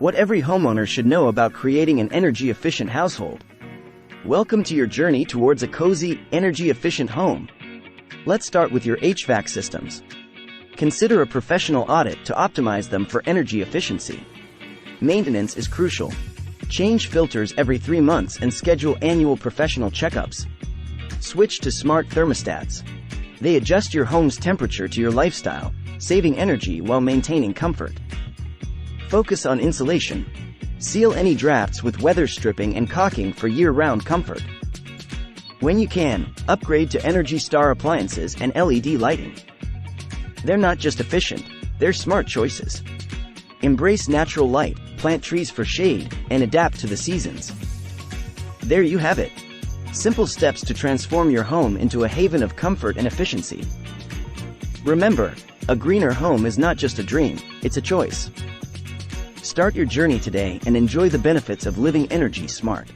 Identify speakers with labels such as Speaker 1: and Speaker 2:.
Speaker 1: What every homeowner should know about creating an energy-efficient household. Welcome to your journey towards a cozy, energy-efficient home. Let's start with your HVAC systems. Consider a professional audit to optimize them for energy efficiency. Maintenance is crucial. Change filters every 3 months and schedule annual professional checkups. Switch to smart thermostats. They adjust your home's temperature to your lifestyle, saving energy while maintaining comfort. Focus on insulation. Seal any drafts with weather stripping and caulking for year-round comfort. When you can, upgrade to Energy Star appliances and LED lighting. They're not just efficient, they're smart choices. Embrace natural light, plant trees for shade, and adapt to the seasons. There you have it. Simple steps to transform your home into a haven of comfort and efficiency. Remember, a greener home is not just a dream, it's a choice. Start your journey today and enjoy the benefits of living energy smart.